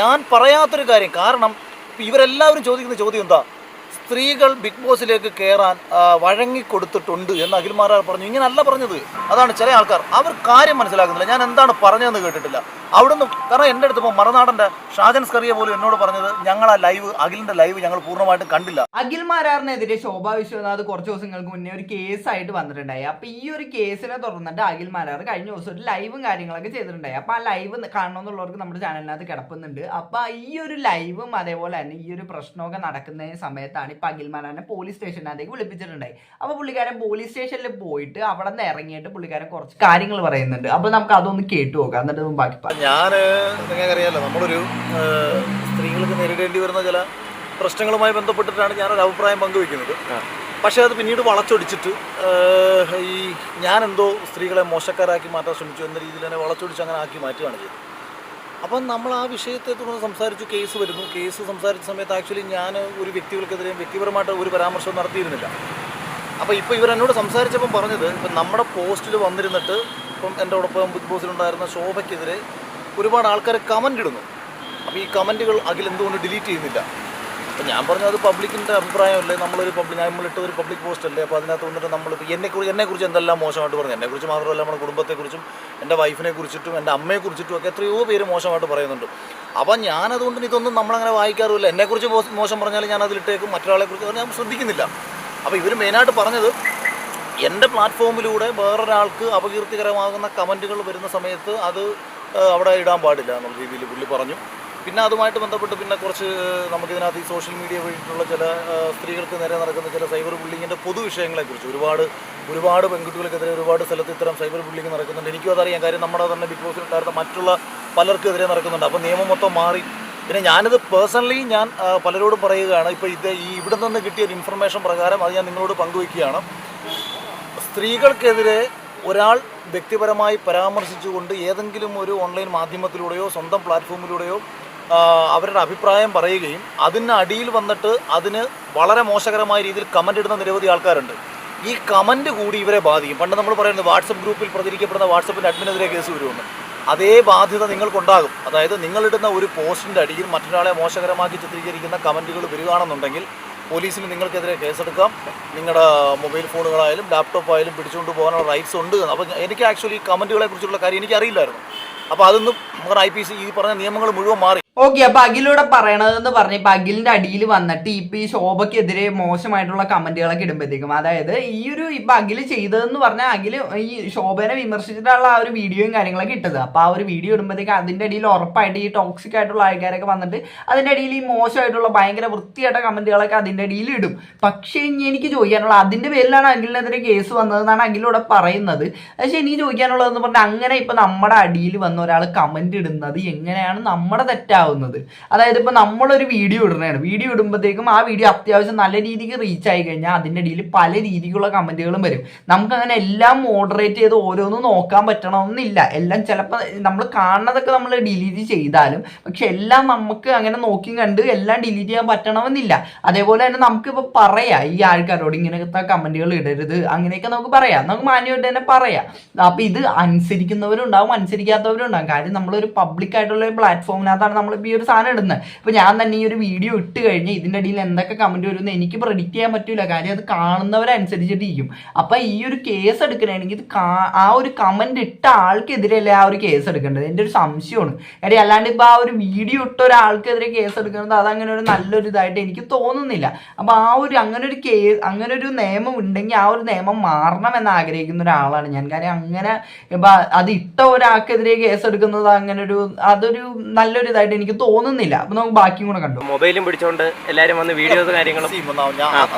ഞാൻ പറയാത്തൊരു കാര്യം. കാരണം ഇവരെല്ലാവരും ചോദിക്കുന്ന ചോദ്യം എന്താ, സ്ത്രീകൾ ബിഗ് ബോസിലേക്ക് കയറാൻ വഴങ്ങിക്കൊടുത്തിട്ടുണ്ട് എന്ന് അഖിൽമാരാർ പറഞ്ഞു. ഇങ്ങനല്ല പറഞ്ഞത്. അതാണ് ചില ആൾക്കാർ അവർ കാര്യം മനസ്സിലാക്കുന്നില്ല. ഞാൻ എന്താണ് പറഞ്ഞതെന്ന് കേട്ടിട്ടില്ല അവിടുന്ന്. കാരണം എൻ്റെ അടുത്ത് ഇപ്പോൾ മറുനാടൻ്റെ ഷാജൻ സ്കറിയ പോലും എന്നോട് പറഞ്ഞത് ഞങ്ങൾ ആ ലൈവ്, അഖിലിൻ്റെ ലൈവ് ഞങ്ങൾ പൂർണ്ണമായിട്ടും കണ്ടില്ല. അഖിൽമാരാറിനെതിരെ ശോഭാ വിശ്വനാഥ് കുറച്ച് ദിവസങ്ങൾക്ക് മുന്നേ ഒരു കേസായിട്ട് വന്നിട്ടുണ്ടായി. അപ്പൊ ഈ ഒരു കേസിനെ തുടർന്നിട്ട് അഖിൽമാരാർ കഴിഞ്ഞ ദിവസം ഒരു ലൈവും കാര്യങ്ങളൊക്കെ ചെയ്തിട്ടുണ്ടായി. അപ്പൊ ആ ലൈവ് കാണണമെന്നുള്ളവർക്ക് നമ്മുടെ ചാനലിനകത്ത് കിടപ്പുന്നുണ്ട്. അപ്പൊ ഈ ഒരു ലൈവും അതേപോലെ തന്നെ ഈ ഒരു പ്രശ്നമൊക്കെ നടക്കുന്ന സമയത്താണ് ഇപ്പൊ അഖിൽമാരാറിനെ പോലീസ് സ്റ്റേഷനകത്തേക്ക് വിളിപ്പിച്ചിട്ടുണ്ടായി. അപ്പൊ പുള്ളിക്കാരൻ പോലീസ് സ്റ്റേഷനിൽ പോയിട്ട് അവിടെ നിന്ന് ഇറങ്ങിയിട്ട് പുള്ളിക്കാരൻ കുറച്ച് കാര്യങ്ങൾ പറയുന്നുണ്ട്. അപ്പൊ നമുക്ക് അതൊന്ന് കേട്ടു നോക്കാം, എന്നിട്ട് ബാക്കി. ഞാൻ നിങ്ങൾക്കറിയാലോ, നമ്മളൊരു സ്ത്രീകൾക്ക് നേരിടേണ്ടി വരുന്ന ചില പ്രശ്നങ്ങളുമായി ബന്ധപ്പെട്ടിട്ടാണ് ഞാനൊരു അഭിപ്രായം പങ്കുവെക്കുന്നത്. പക്ഷേ അത് പിന്നീട് വളച്ചൊടിച്ചിട്ട് ഈ ഞാനെന്തോ സ്ത്രീകളെ മോശക്കാരാക്കി മാറ്റാൻ ശ്രമിച്ചു എന്ന രീതിയിൽ തന്നെ വളച്ചൊടിച്ച് അങ്ങനെ ആക്കി മാറ്റുകയാണ് ചെയ്തത്. അപ്പം നമ്മൾ ആ വിഷയത്തെ തുടർന്ന് സംസാരിച്ചു. കേസ് വരുന്നു. കേസ് സംസാരിച്ച സമയത്ത് ആക്ച്വലി ഞാൻ ഒരു വ്യക്തികൾക്കെതിരെയും വ്യക്തിപരമായിട്ട് ഒരു പരാമർശവും നടത്തിയിരുന്നില്ല. അപ്പോൾ ഇപ്പോൾ ഇവരെന്നോട് സംസാരിച്ചപ്പം പറഞ്ഞത്, ഇപ്പം നമ്മുടെ പോസ്റ്റിൽ വന്നിരുന്നിട്ട് ഇപ്പം എൻ്റെ ഒപ്പം ബിഗ് ബോസിലുണ്ടായിരുന്ന ശോഭയ്ക്കെതിരെ ഒരുപാട് ആൾക്കാർ കമൻ്റ് ഇടുന്നു. അപ്പോൾ ഈ കമൻറ്റുകൾ അഖിൽ എന്തുകൊണ്ട് ഡിലീറ്റ് ചെയ്യുന്നില്ല? അപ്പോൾ ഞാൻ പറഞ്ഞു, അത് പബ്ലിക്കിൻ്റെ അഭിപ്രായമല്ലേ, നമ്മളിട്ട് ഒരു പബ്ലിക് പോസ്റ്റ് അല്ലേ. അപ്പോൾ അതിനകത്ത് വന്നിട്ട് നമ്മളിപ്പോൾ എന്നെക്കുറിച്ച് എന്തെല്ലാം മോശമായിട്ട് പറഞ്ഞു. എന്നെക്കുറിച്ച് മാത്രമല്ല, നമ്മുടെ കുടുംബത്തെക്കുറിച്ചും എൻ്റെ വൈഫിനെ കുറിച്ചിട്ടും എൻ്റെ അമ്മയെക്കുറിച്ചിട്ടും ഒക്കെ എത്രയോ പേര് മോശമായിട്ട് പറയുന്നുണ്ട്. അപ്പോൾ ഞാനതുകൊണ്ട് ഇതൊന്നും നമ്മളങ്ങനെ വായിക്കാറുമില്ല. എന്നെക്കുറിച്ച് മോശം പറഞ്ഞാൽ ഞാൻ അതിലിട്ടേക്കും, മറ്റൊരാളെക്കുറിച്ച് ഞാൻ ശ്രദ്ധിക്കുന്നില്ല. അപ്പോൾ ഇവർ മെയിനായിട്ട് പറഞ്ഞത്, എൻ്റെ പ്ലാറ്റ്ഫോമിലൂടെ വേറൊരാൾക്ക് അപകീർത്തികരമാകുന്ന കമൻറ്റുകൾ വരുന്ന സമയത്ത് അത് അവിടെ ഇടാൻ പാടില്ല എന്നുള്ള രീതിയിൽ പുള്ളി പറഞ്ഞു. പിന്നെ അതുമായിട്ട് ബന്ധപ്പെട്ട് പിന്നെ കുറച്ച് നമുക്കിതിനകത്ത് ഈ സോഷ്യൽ മീഡിയ വഴിയിട്ടുള്ള ചില സ്ത്രീകൾക്ക് നേരെ നടക്കുന്ന ചില സൈബർ ബുള്ളിങ്ങിൻ്റെ പൊതുവിഷയങ്ങളെക്കുറിച്ച് ഒരുപാട് പെൺകുട്ടികൾക്കെതിരെ ഒരുപാട് സ്ഥലത്ത് ഇത്തരം സൈബർ ബുള്ളിങ് നടക്കുന്നുണ്ട്. എനിക്കും അതറിയാം. കാര്യം നമ്മുടെ തന്നെ ബിഗ് ബോസിലുണ്ടായിരുന്ന മറ്റുള്ള പലർക്കും എതിരെ നടക്കുന്നുണ്ട്. അപ്പോൾ നിയമം മൊത്തം മാറി. പിന്നെ ഞാനിത് പേഴ്സണലി ഞാൻ പലരോടും പറയുകയാണ്. ഇപ്പോൾ ഇവിടെ നിന്ന് കിട്ടിയ ഒരു ഇൻഫർമേഷൻ പ്രകാരം അത് ഞാൻ നിങ്ങളോട് പങ്കുവയ്ക്കുകയാണ്. സ്ത്രീകൾക്കെതിരെ ഒരാൾ വ്യക്തിപരമായി പരാമർശിച്ചുകൊണ്ട് ഏതെങ്കിലും ഒരു ഓൺലൈൻ മാധ്യമത്തിലൂടെയോ സ്വന്തം പ്ലാറ്റ്ഫോമിലൂടെയോ അവരുടെ അഭിപ്രായം പറയുകയും അതിന് അടിയിൽ വന്നിട്ട് അതിന് വളരെ മോശകരമായ രീതിയിൽ കമൻ്റ് ഇടുന്ന നിരവധി ആൾക്കാരുണ്ട്. ഈ കമൻ്റ് കൂടി ഇവരെ ബാധിക്കും. പണ്ട് നമ്മൾ പറയുന്നത് വാട്സപ്പ് ഗ്രൂപ്പിൽ പ്രചരിക്കപ്പെടുന്ന വാട്സപ്പിൻ്റെ അഡ്മിനെതിരെ കേസ് വരുമെന്ന്. അതേ ബാധ്യത നിങ്ങൾക്കുണ്ടാകും. അതായത് നിങ്ങളിടുന്ന ഒരു പോസ്റ്റിൻ്റെ അടിയിൽ മറ്റൊരാളെ മോശകരമാക്കി ചിത്രീകരിക്കുന്ന കമൻറ്റുകൾ വരികയാണെന്നുണ്ടെങ്കിൽ പോലീസിന് നിങ്ങൾക്കെതിരെ കേസെടുക്കാം. നിങ്ങളുടെ മൊബൈൽ ഫോണുകളായാലും ലാപ്ടോപ്പായാലും പിടിച്ചുകൊണ്ട് പോകാനുള്ള റൈറ്റ്സ് ഉണ്ട്. അപ്പോൾ എനിക്ക് ആക്ച്വലി കമൻറ്റുകളെ കുറിച്ചുള്ള കാര്യം എനിക്കറിയില്ലായിരുന്നു. അപ്പോൾ അതൊന്നും നമ്മുടെ IPC ഈ പറഞ്ഞ നിയമങ്ങൾ മുഴുവൻ മാറി. ഓക്കെ, അപ്പൊ അഖിലൂടെ പറയണതെന്ന് പറഞ്ഞ ഇപ്പൊ അഖിലിന്റെ അടിയിൽ വന്നിട്ട് ഇപ്പൊ ഈ ശോഭയ്ക്കെതിരെ മോശമായിട്ടുള്ള കമന്റുകളൊക്കെ ഇടുമ്പോഴത്തേക്കും, അതായത് ഈ ഒരു ഇപ്പൊ അഖില് ചെയ്തതെന്ന് പറഞ്ഞാൽ അഖില് ഈ ശോഭനെ വിമർശിച്ചിട്ടുള്ള ആ ഒരു വീഡിയോയും കാര്യങ്ങളൊക്കെ ഇട്ടത്. അപ്പൊ ആ ഒരു വീഡിയോ ഇടുമ്പോഴത്തേക്ക് അതിന്റെ അടിയിൽ ഉറപ്പായിട്ട് ഈ ടോക്സിക് ആയിട്ടുള്ള ആൾക്കാരൊക്കെ വന്നിട്ട് അതിന്റെ അടിയിൽ ഈ മോശമായിട്ടുള്ള ഭയങ്കര വൃത്തിയായിട്ട കമന്റുകളൊക്കെ അതിന്റെ അടിയിൽ ഇടും. പക്ഷേ എനിക്ക് ചോദിക്കാനുള്ള, അതിന്റെ പേരിലാണ് അഖിലിനെതിരെ കേസ് വന്നതെന്നാണ് അഖിലൂടെ പറയുന്നത്. പക്ഷെ എനിക്ക് ചോദിക്കാനുള്ളതെന്ന് പറഞ്ഞാൽ, അങ്ങനെ ഇപ്പൊ നമ്മുടെ അടിയിൽ വന്ന ഒരാൾ കമന്റ് ഇടുന്നത് എങ്ങനെയാണ് നമ്മുടെ തെറ്റാവുന്നത്? അതായത് ഇപ്പൊ നമ്മളൊരു വീഡിയോ ഇടുന്നതാണ്. വീഡിയോ ഇടുമ്പോഴത്തേക്കും ആ വീഡിയോ അത്യാവശ്യം നല്ല രീതിക്ക് റീച്ച് ആയി കഴിഞ്ഞാൽ അതിൻ്റെ ഇടയിൽ പല രീതിക്കുള്ള കമന്റുകളും വരും. നമുക്ക് അങ്ങനെ എല്ലാം മോഡറേറ്റ് ചെയ്ത് ഓരോന്നും നോക്കാൻ പറ്റണമെന്നില്ല. എല്ലാം ചിലപ്പോൾ നമ്മൾ കാണുന്നതൊക്കെ നമ്മൾ ഡിലീറ്റ് ചെയ്താലും പക്ഷെ എല്ലാം നമുക്ക് അങ്ങനെ നോക്കി കണ്ട് എല്ലാം ഡിലീറ്റ് ചെയ്യാൻ പറ്റണമെന്നില്ല. അതേപോലെ തന്നെ നമുക്കിപ്പോൾ പറയാം ഈ ആൾക്കാരോട് ഇങ്ങനത്തെ കമന്റുകൾ ഇടരുത്, അങ്ങനെയൊക്കെ നമുക്ക് പറയാം. നമുക്ക് മാന്യമായിട്ട് തന്നെ പറയാം. അപ്പൊ ഇത് അനുസരിക്കുന്നവരും ഉണ്ടാവും, അനുസരിക്കാത്തവരും ഉണ്ടാവും. കാര്യം നമ്മളൊരു പബ്ലിക് ആയിട്ടുള്ള ഒരു പ്ലാറ്റ്ഫോമിനകത്താണ് നമ്മൾ ഈ ഒരു സാധനം ഇടുന്നത്. ഇപ്പൊ ഞാൻ തന്നെ ഈ ഒരു വീഡിയോ ഇട്ട് കഴിഞ്ഞ് ഇതിന്റെ അടിയിൽ എന്തൊക്കെ കമന്റ് വരുമെന്ന് എനിക്ക് പ്രെഡിക്റ്റ് ചെയ്യാൻ പറ്റൂല. കാര്യം അത് കാണുന്നവരനുസരിച്ചിട്ടിരിക്കും. അപ്പൊ ഈ ഒരു കേസ് എടുക്കണമെങ്കിൽ ആ ഒരു കമന്റ് ഇട്ട ആൾക്കെതിരെയല്ലേ ആ ഒരു കേസ് എടുക്കേണ്ടത്? എൻ്റെ ഒരു സംശയമാണ്. കാര്യം അല്ലാണ്ട് ഇപ്പൊ ആ ഒരു വീഡിയോ ഇട്ട ഒരാൾക്കെതിരെ കേസ് എടുക്കുന്നത് അതങ്ങനെ ഒരു നല്ലൊരു ഇതായിട്ട് എനിക്ക് തോന്നുന്നില്ല. അപ്പൊ ആ ഒരു അങ്ങനെ ഒരു നിയമം ഉണ്ടെങ്കിൽ ആ ഒരു നിയമം മാറണം എന്ന് ആഗ്രഹിക്കുന്ന ഒരാളാണ് ഞാൻ. കാര്യം അങ്ങനെ ഇപ്പൊ അത് ഇട്ട ഒരാൾക്കെതിരെ കേസ് എടുക്കുന്നത് അതൊരു നല്ലൊരു ഇതായിട്ട് എനിക്ക് തോന്നുന്നില്ല. അപ്പൊ നമുക്ക് ബാക്കിയും കൂടെ കണ്ടു. മൊബൈലും പിടിച്ചോണ്ട് എല്ലാവരും വന്ന് വീഡിയോസ് കാര്യങ്ങളും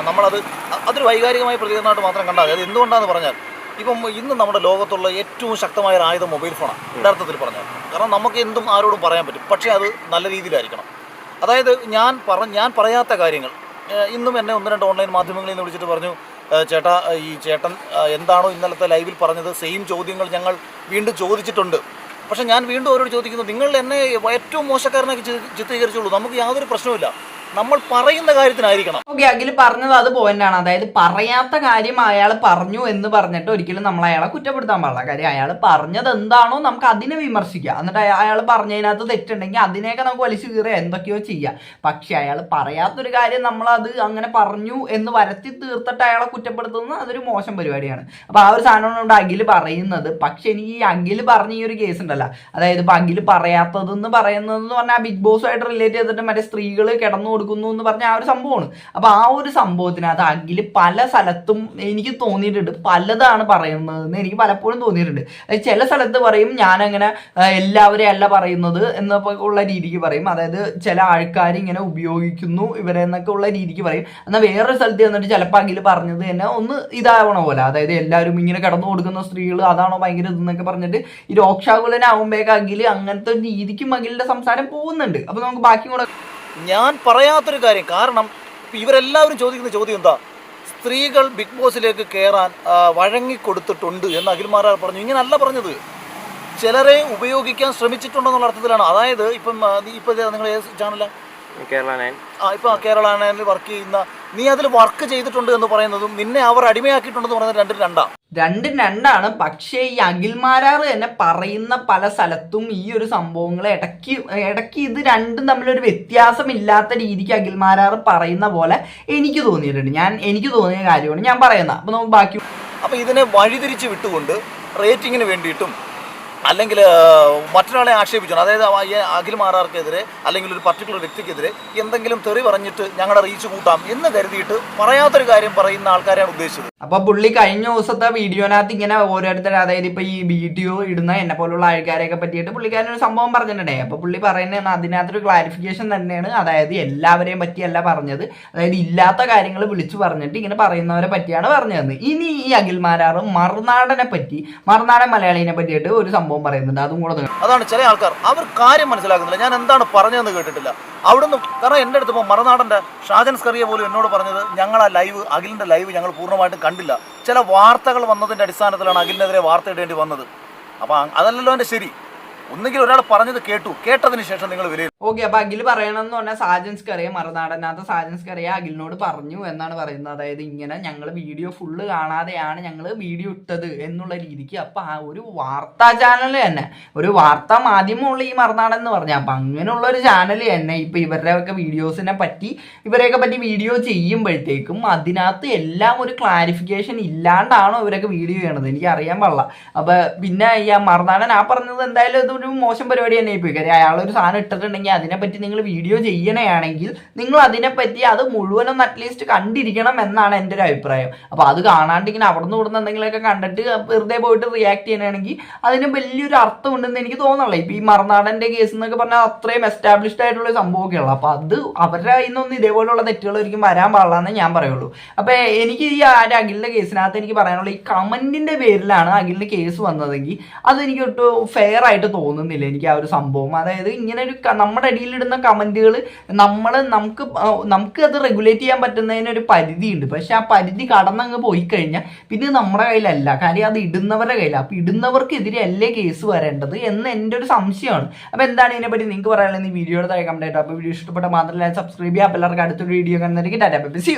അതൊരു വൈകാരികമായ പ്രതികരണമായിട്ട് മാത്രം കണ്ടാൽ അത് എന്തുകൊണ്ടാന്ന് പറഞ്ഞാൽ, ഇപ്പം ഇന്ന് നമ്മുടെ ലോകത്തുള്ള ഏറ്റവും ശക്തമായ ഒരു ആയുധം മൊബൈൽ ഫോണാണ് യഥാർത്ഥത്തിൽ പറഞ്ഞാൽ. കാരണം നമുക്ക് എന്തും ആരോടും പറയാൻ പറ്റും, പക്ഷേ അത് നല്ല രീതിയിലായിരിക്കണം. അതായത് ഞാൻ പറയാത്ത കാര്യങ്ങൾ ഇന്നും എന്നെ 1-2 ഓൺലൈൻ മാധ്യമങ്ങളിൽ നിന്ന് വിളിച്ചിട്ട് പറഞ്ഞു, ചേട്ടാ ഈ ചേട്ടൻ എന്താണോ ഇന്നലത്തെ ലൈവിൽ പറഞ്ഞത് സെയിം ചോദ്യങ്ങൾ ഞങ്ങൾ വീണ്ടും ചോദിച്ചിട്ടുണ്ട്. പക്ഷെ ഞാൻ വീണ്ടും അവരോട് ചോദിക്കുന്നു, നിങ്ങൾ എന്നെ ഏറ്റവും മോശക്കാരനാക്കി ചിത്രീകരിച്ചുള്ളൂ, നമുക്ക് യാതൊരു പ്രശ്നവുമില്ല. നമ്മൾ പറയുന്ന കാര്യത്തിനായിരിക്കണം. ഓക്കെ, അഖിൽ പറഞ്ഞത് അത് പോയിന്റാണ്. അതായത് പറയാത്ത കാര്യം അയാൾ പറഞ്ഞു എന്ന് പറഞ്ഞിട്ട് ഒരിക്കലും നമ്മൾ അയാളെ കുറ്റപ്പെടുത്താൻ പാടില്ല. കാര്യം അയാൾ പറഞ്ഞത് എന്താണോ നമുക്ക് അതിനെ വിമർശിക്കാം. എന്നിട്ട് അയാൾ പറഞ്ഞതിനകത്ത് തെറ്റുണ്ടെങ്കിൽ അതിനെയൊക്കെ നമുക്ക് വലിച്ചു കീറുക എന്തൊക്കെയോ ചെയ്യാം. പക്ഷെ അയാൾ പറയാത്തൊരു കാര്യം നമ്മൾ അത് അങ്ങനെ പറഞ്ഞു എന്ന് വരുത്തി തീർത്തിട്ട് അയാളെ കുറ്റപ്പെടുത്തുന്നത് അതൊരു മോശം പരിപാടിയാണ്. അപ്പൊ ആ ഒരു സാധനമാണ് അഖിൽ പറയുന്നത്. പക്ഷെ എനിക്ക് ഈ അഖിൽ പറഞ്ഞ ഈ ഒരു കേസ് ഉണ്ടല്ലോ, അതായത് ഇപ്പൊ അഖിൽ പറയാത്തതെന്ന് പറയുന്നതെന്ന് പറഞ്ഞാൽ ബിഗ് ബോസുമായിട്ട് റിലേറ്റ് ചെയ്തിട്ട് മറ്റേ സ്ത്രീകൾ കിടന്നു കൊടുക്കുന്നു എന്ന് പറഞ്ഞ ആ ഒരു സംഭവമാണ്. അപ്പൊ ആ ഒരു സംഭവത്തിനകത്ത് അഖിൽ പല സ്ഥലത്തും എനിക്ക് തോന്നിയിട്ടുണ്ട് പലതാണ് പറയുന്നതെന്ന് എനിക്ക് പലപ്പോഴും തോന്നിയിട്ടുണ്ട്. ചില സ്ഥലത്ത് പറയും ഞാനങ്ങനെ എല്ലാവരെയും അല്ല പറയുന്നത് എന്നൊക്കെ ഉള്ള രീതിക്ക് പറയും. അതായത് ചില ആൾക്കാർ ഇങ്ങനെ ഉപയോഗിക്കുന്നു ഇവരെ എന്നൊക്കെ ഉള്ള രീതിക്ക് പറയും. എന്നാൽ വേറൊരു സ്ഥലത്ത് വന്നിട്ട് ചിലപ്പോൾ അഖിൽ പറഞ്ഞത് തന്നെ ഒന്ന് ഇതാവണ പോലെ, അതായത് എല്ലാവരും ഇങ്ങനെ കിടന്നു കൊടുക്കുന്ന സ്ത്രീകൾ അതാണോ ഭയങ്കര ഇതെന്നൊക്കെ പറഞ്ഞിട്ട് ഈ രോക്ഷാകുലനാവുമ്പോഴേക്ക് അഖിൽ അങ്ങനത്തെ രീതിക്കും അഖിലിന്റെ സംസാരം പോകുന്നുണ്ട്. അപ്പൊ നമുക്ക് ബാക്കി കൂടെ ഞാൻ പറയാത്തൊരു കാര്യം, കാരണം ഇവരെല്ലാവരും ചോദിക്കുന്ന ചോദ്യം എന്താ, സ്ത്രീകൾ ബിഗ് ബോസിലേക്ക് കയറാൻ വഴങ്ങിക്കൊടുത്തിട്ടുണ്ട് എന്ന് അഖിൽമാരാർ പറഞ്ഞു. ഇങ്ങനല്ല പറഞ്ഞത്, ചിലരെ ഉപയോഗിക്കാൻ ശ്രമിച്ചിട്ടുണ്ടെന്നുള്ള അർത്ഥത്തിലാണ്. അതായത് ഇപ്പം നിങ്ങൾ ഏത് ചാനലാണ്? കേരള 9. ഇപ്പം കേരള 9 വർക്ക് ചെയ്യുന്ന നീ അതിൽ വർക്ക് ചെയ്തിട്ടുണ്ട് എന്ന് പറയുന്നതും നിന്നെ അവർ അടിമയാക്കിയിട്ടുണ്ടെന്ന് പറയുന്നത് രണ്ടും രണ്ടാണ്. പക്ഷേ ഈ അഖിൽമാരാർ തന്നെ പറയുന്ന പല സ്ഥലത്തും ഈ ഒരു സംഭവങ്ങളെ ഇടയ്ക്ക് ഇത് രണ്ടും തമ്മിലൊരു വ്യത്യാസമില്ലാത്ത രീതിക്ക് അഖിൽമാരാർ പറയുന്ന പോലെ എനിക്ക് തോന്നിയിട്ടുണ്ട്. എനിക്ക് തോന്നിയ കാര്യമാണ് ഞാൻ പറയുന്നത്. അപ്പൊ നമുക്ക് ബാക്കി ഇതിനെ വഴിതിരിച്ച് വിട്ടുകൊണ്ട് റേറ്റിങ്ങിന് വേണ്ടിയിട്ടും അല്ലെങ്കിൽ മറ്റൊരാളെ ആക്ഷേപിച്ചു, അതായത് അഖിൽമാരാർക്കെതിരെ അല്ലെങ്കിൽ ഒരു പർട്ടിക്കുലർ വ്യക്തിക്കെതിരെ എന്തെങ്കിലും തെറി പറഞ്ഞിട്ട് ഞങ്ങളുടെ റീച്ച് കൂട്ടാം എന്ന് കരുതിയിട്ട് പറയാത്തൊരു കാര്യം പറയുന്ന ആൾക്കാരെയാണ് ഉദ്ദേശിച്ചത്. അപ്പൊ പുള്ളി കഴിഞ്ഞ ദിവസത്തെ വീഡിയോനകത്ത് ഇങ്ങനെ ഓരോരുത്തർ, അതായത് ഇപ്പൊ ഈ വീഡിയോ ഇടുന്ന എന്നെ പോലുള്ള ആൾക്കാരെയൊക്കെ പറ്റിയിട്ട് പുള്ളിക്കാരൻ ഒരു സംഭവം പറഞ്ഞിട്ടുണ്ടേ. അപ്പൊ പുള്ളി പറയുന്നത് അതിനകത്തൊരു ക്ലാരിഫിക്കേഷൻ തന്നെയാണ്. അതായത് എല്ലാവരെയും പറ്റിയല്ല പറഞ്ഞത്, അതായത് ഇല്ലാത്ത കാര്യങ്ങൾ വിളിച്ചു പറഞ്ഞിട്ട് ഇങ്ങനെ പറയുന്നവരെ പറ്റിയാണ് പറഞ്ഞത്. ഇനി ഈ അഖിൽമാരാർ മറുനാടനെ പറ്റി, മറുനാടൻ മലയാളീനെ പറ്റിയിട്ട് ഒരു സംഭവം പറയുന്നുണ്ട്. അതും കൂടെ അതാണ് ചില ആൾക്കാർ അവർ കാര്യം മനസ്സിലാക്കുന്നില്ല. ഞാൻ എന്താണ് പറഞ്ഞതെന്ന് കേട്ടിട്ടില്ല അവിടുന്ന്. കാരണം എൻ്റെ അടുത്ത് ഇപ്പോൾ മറുനാടൻ്റെ ഷാജൻ സ്കറിയ പോലും എന്നോട് പറഞ്ഞത് ഞങ്ങൾ ആ ലൈവ്, അഖിലിൻ്റെ ലൈവ് ഞങ്ങൾ പൂർണ്ണമായിട്ടും കണ്ടില്ല. ചില വാർത്തകൾ വന്നതിൻ്റെ അടിസ്ഥാനത്തിലാണ് അഖിലിനെതിരെ വാർത്ത ഇടേണ്ടി വന്നത്. അപ്പോൾ അതല്ലല്ലോ എൻ്റെ ശരി. ഒന്നുകിൽ ഒരാൾ പറഞ്ഞത് കേട്ടതിന് ശേഷം നിങ്ങൾ വിലയിരുത്തും. ഓക്കെ, അപ്പൊ അഖിൽ പറയണമെന്ന് പറഞ്ഞാൽ സാജൻസ്കറിയ, മറുനാടനകത്ത് സാജൻസ്കറിയ അഖിലിനോട് പറഞ്ഞു എന്നാണ് പറയുന്നത്. അതായത് ഇങ്ങനെ ഞങ്ങൾ വീഡിയോ ഫുള്ള് കാണാതെയാണ് ഞങ്ങൾ വീഡിയോ ഇട്ടത് എന്നുള്ള രീതിക്ക്. അപ്പൊ ആ ഒരു വാർത്താ ചാനൽ തന്നെ, ഒരു വാർത്താ മാധ്യമമുള്ള ഈ മറുനാടൻ എന്ന് പറഞ്ഞാൽ, അപ്പൊ അങ്ങനെയുള്ള ഒരു ചാനൽ തന്നെ ഇപ്പൊ ഇവരുടെയൊക്കെ വീഡിയോസിനെ പറ്റി ഇവരെയൊക്കെ പറ്റി വീഡിയോ ചെയ്യുമ്പോഴത്തേക്കും അതിനകത്ത് എല്ലാം ഒരു ക്ലാരിഫിക്കേഷൻ ഇല്ലാണ്ടാണോ ഇവരൊക്കെ വീഡിയോ ചെയ്യണത് എനിക്ക് അറിയാൻ പാടില്ല. അപ്പൊ പിന്നെ ഈ മറുനാടൻ ആ പറഞ്ഞത് എന്തായാലും ഇതൊരു മോശം പരിപാടി തന്നെ ഇപ്പോൾ. കാര്യം അയാളൊരു സാധനം ഇട്ടിട്ടുണ്ടെങ്കിൽ അതിനെപ്പറ്റി നിങ്ങൾ വീഡിയോ ചെയ്യണമെങ്കിൽ നിങ്ങൾ അതിനെപ്പറ്റി അത് മുഴുവനും അറ്റ്ലീസ്റ്റ് കണ്ടിരിക്കണം എന്നാണ് എൻ്റെ ഒരു അഭിപ്രായം. അപ്പോൾ അത് കാണാണ്ട് ഇങ്ങനെ അവിടെ നിന്ന് ഇവിടുന്ന് എന്തെങ്കിലുമൊക്കെ കണ്ടിട്ട് വെറുതെ പോയിട്ട് റിയാക്ട് ചെയ്യണമെങ്കിൽ അതിന് വലിയൊരു അർത്ഥം ഉണ്ടെന്ന് എനിക്ക് തോന്നുന്നില്ല. ഇപ്പം ഈ മറുനാടൻ്റെ കേസ് എന്നൊക്കെ പറഞ്ഞാൽ അത്രയും എസ്റ്റാബ്ലിഷ്ഡ് ആയിട്ടുള്ള സംഭവമൊക്കെ ഉള്ളു. അപ്പോൾ അത് അവരുടെ കയ്യിൽ നിന്നൊന്നും ഇതേപോലെയുള്ള തെറ്റുകൾ ഒരിക്കലും വരാൻ പാടില്ലെന്ന് ഞാൻ പറയുള്ളൂ. അപ്പോൾ എനിക്ക് ഈ അഖിലിൻ്റെ കേസിനകത്ത് എനിക്ക് പറയാനുള്ള ഈ കമൻറ്റിൻ്റെ പേരിലാണ് അഖിലിൻ്റെ കേസ് വന്നതെങ്കിൽ അതെനിക്ക് ഒട്ടും ഫെയർ ആയിട്ട് തോന്നുന്നില്ല എനിക്ക് ആ ഒരു സംഭവം. അതായത് ഇങ്ങനെ ഒരു നമ്മുടെ ഇടയിലിടുന്ന കമന്റുകൾ നമുക്ക് അത് റെഗുലേറ്റ് ചെയ്യാൻ പറ്റുന്നതിനൊരു പരിധിയുണ്ട്. പക്ഷെ ആ പരിധി കടന്നങ്ങ് പോയി കഴിഞ്ഞാൽ പിന്നെ നമ്മുടെ കയ്യിലല്ല, കാര്യം അത് ഇടുന്നവരുടെ കയ്യിലാണ്. അപ്പൊ ഇടുന്നവർക്കെതിരെ അല്ലേ കേസ് വരേണ്ടത് എന്ന് എൻ്റെ ഒരു സംശയമാണ്. അപ്പൊ എന്താണ് ഇതിനെപ്പറ്റി നിങ്ങൾക്ക് പറയാനുള്ളത് ഈ വീഡിയോയുടെ താഴെ കമന്റ് ആയിട്ട്. അപ്പോൾ വീഡിയോ ഇഷ്ടപ്പെട്ട മാത്രമല്ല സബ്സ്ക്രൈബ് ചെയ്യുക. അപ്പോൾ എല്ലാവർക്കും അടുത്തൊരു വീഡിയോ കാണുന്നതായിരിക്കും. Tata bye bye, see U.